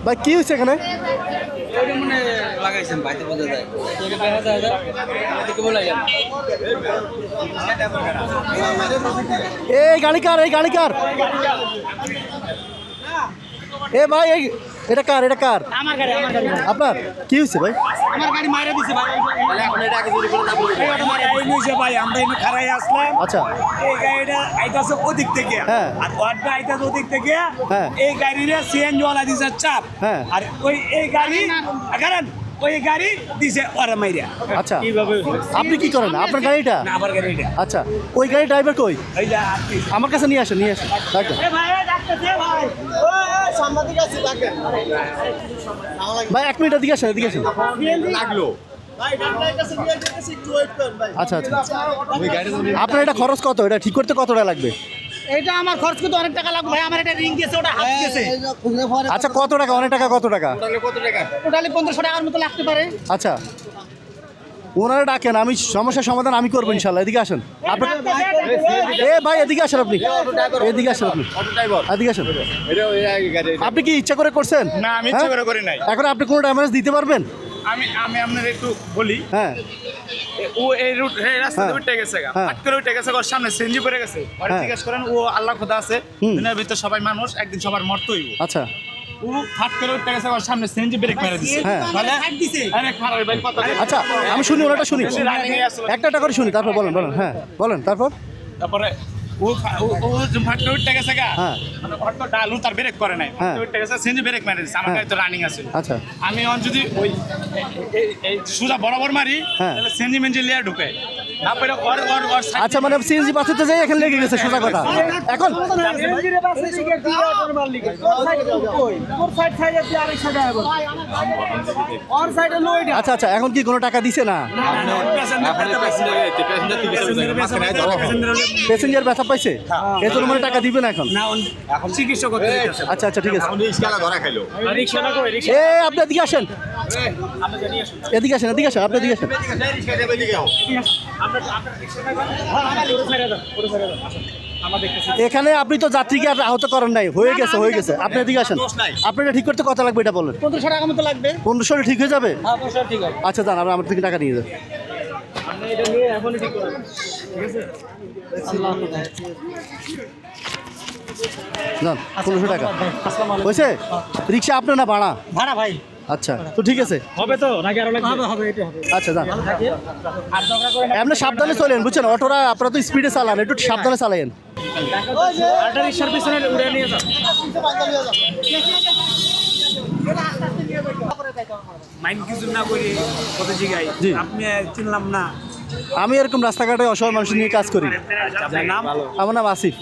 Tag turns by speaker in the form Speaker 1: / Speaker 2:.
Speaker 1: ভাই কি হয়েছে এখানে? এই গাড়ি কার? এই গাড়ি কার? এ ভাই এটা কার? এটা কার?
Speaker 2: আমার গাড়ি
Speaker 1: আপনার কি হয়েছে ভাই?
Speaker 2: আমার গাড়ি মাইরা দিছে ভাই। এখন এটা আগে চুরি করে তারপরে এই নিছে ভাই, আমরা এখানে খাড়াই আসলাম।
Speaker 1: আচ্ছা,
Speaker 2: এই গাড়িটা আইতাছে ওদিক থেকে,
Speaker 1: হ্যাঁ।
Speaker 2: আর ওয়ার্ডটা আইতাছে ওদিক থেকে,
Speaker 1: হ্যাঁ।
Speaker 2: এই গাড়িরে সিএনজি ওয়ালা দিছে চাপ,
Speaker 1: হ্যাঁ।
Speaker 2: আর ওই এই গাড়ি কারণ ওই গাড়ি দিছে ওরা মাইরা।
Speaker 1: আচ্ছা, আপনি কি করেন? আপনার গাড়িটা?
Speaker 2: না, আমার গাড়িটা।
Speaker 1: আচ্ছা, ওই গাড়ি ড্রাইভার কই?
Speaker 2: এই যে আপনি
Speaker 1: আমার কাছে নিয়ে আসেন, নিয়ে আসেন। ডাক্তার
Speaker 2: এ ভাই ডাকতেছে ভাই, ওই সাংবাদিক আছে ডাকেন
Speaker 1: ভাই, 1 মিনিট এদিকে আসেন, এদিকে আসেন।
Speaker 2: লাগলো।
Speaker 1: আচ্ছা আচ্ছা, আপনার এটা খরচ কত? এটা ঠিক করতে কত টাকা লাগবে?
Speaker 2: এটা আমার খরচ করতে অনেক টাকা লাগবে ভাই, আমার এটা রিং গেছে, ওটা হাত গেছে।
Speaker 1: আচ্ছা, কত টাকা? অনেক টাকা? কত টাকা?
Speaker 2: টোটালি 1500 টাকার মতো লাগতে পারে।
Speaker 1: আচ্ছা, ওনারা ডাকেন, আমি সমস্যার সমাধান আমি করবো ইনশাল্লাহ। এদিকে আসেন আপনার। এ ভাই এদিকে আসেন, আপনি এদিকে আসেন, আপনি এদিকে আসেন। আপনি কি ইচ্ছা করে করছেন?
Speaker 2: না, আমি ইচ্ছা করে করি নাই।
Speaker 1: এখন আপনি কোনো ড্যামেজ দিতে পারবেন?
Speaker 2: আমি আপনার একটু বলি,
Speaker 1: হ্যাঁ,
Speaker 2: ও এই রুট এই রাস্তা
Speaker 1: হ্যাঁ।
Speaker 2: উঠে গেছে,
Speaker 1: হ্যাঁ।
Speaker 2: হাট করে উঠে গেছে, ওর সামনে সিএনজি পড়ে গেছে। ওর
Speaker 1: হ্যাঁ।
Speaker 2: জিজ্ঞেস করেন, ও আল্লাহ খোদা আছে, দুনিয়ার ভিতর সবাই মানুষ, একদিন সবার মরতেই।
Speaker 1: আচ্ছা
Speaker 2: ও হাট করে উঠে গেছে, ওর সামনে সিএনজি ব্রেক মেরে দিছে।
Speaker 1: হ্যাঁ।
Speaker 2: মানে আরে খারাপ ভাই, কথা
Speaker 1: আচ্ছা, আমি শুনি, ওনাটা শুনি, একটা একটা করে শুনি, তারপর বলেন বলেন। হ্যাঁ বলেন, তারপর।
Speaker 2: তারপরে ও ফাট করে উঠে গেছে গা,
Speaker 1: হ্যাঁ।
Speaker 2: মানে অটো ডালু তার ব্রেক করে নাই,
Speaker 1: হ্যাঁ।
Speaker 2: উঠে গেছে, সিএনজি ব্রেক মেরে দিছে। আমার
Speaker 1: হ্যাঁ।
Speaker 2: গাড়ি তো রানিং আছে।
Speaker 1: আচ্ছা
Speaker 2: আমি যদি ওই এই সোজা বরাবর মারি,
Speaker 1: হ্যাঁ।
Speaker 2: তাহলে সিএনজি মেনজি লিয়া ঢুকে না পেলে ওর ওর ওর side
Speaker 1: আচ্ছা, মানে সিএনজি বাঁচাতে যাই এখানে লেগে গেছে, সোজা কথা। এখন আচ্ছা আচ্ছা, এখন কি কোনো টাকা দিছে না? প্যাসেঞ্জার ব্যথা পাইছে, এর জন্য মানে টাকা দিবে না এখন?
Speaker 2: এখন চিকিৎসা করতে দিতেছে।
Speaker 1: আচ্ছা আচ্ছা, ঠিক আছে।
Speaker 2: রিকশাটা কই? রিকশা
Speaker 1: এ আপনি এদিকে আসেন, এদিকে আসেন, এদিকে আসেন, আপনি এদিকে আসেন। এখানে আপনি তো যাত্রীকে আর আহত করেন নাই, হয়ে গেছে হয়ে গেছে। আপনি এদিকে আসেন, আপনি এটা ঠিক করতে কত লাগবে এটা বলেন।
Speaker 2: 1500 টাকা মতো লাগবে।
Speaker 1: 1500 ঠিক হয়ে যাবে?
Speaker 2: হ্যাঁ, 1500 ঠিক আছে।
Speaker 1: আচ্ছা, যান, আমরা আমার থেকে টাকা নিয়ে যান।
Speaker 2: আপনি এটা নিয়ে এখনই ঠিক করুন, ঠিক আছে? আল্লাহ হাফেজ।
Speaker 1: যান, 1500 টাকা হয়েছে। রিক্সা আপনার না ভাড়া?
Speaker 2: ভাড়া ভাই।
Speaker 1: আচ্ছা, তো ঠিক আছে।
Speaker 2: হবে তো নাকি আরো লাগবে? হবে হবে, এটা হবে।
Speaker 1: আচ্ছা, যান।
Speaker 2: আর দরকার করে
Speaker 1: আপনি সাবধানে চলেন, বুঝছেন? অটোরা আপনারা তো স্পিডে চালান, একটু সাবধানে চালায়েন।
Speaker 2: আলটা রিকশার পিছনে উড়ে নিয়ে যাও। মাইন্ড কিছু না করি কত জায়গায়
Speaker 1: জি।
Speaker 2: আপনি চিনলাম না।
Speaker 1: আমি এরকম রাস্তাঘাটে অসহায় মানুষ নিয়ে কাজ করি।
Speaker 2: আপনার নাম?
Speaker 1: আমার নাম আসিফ।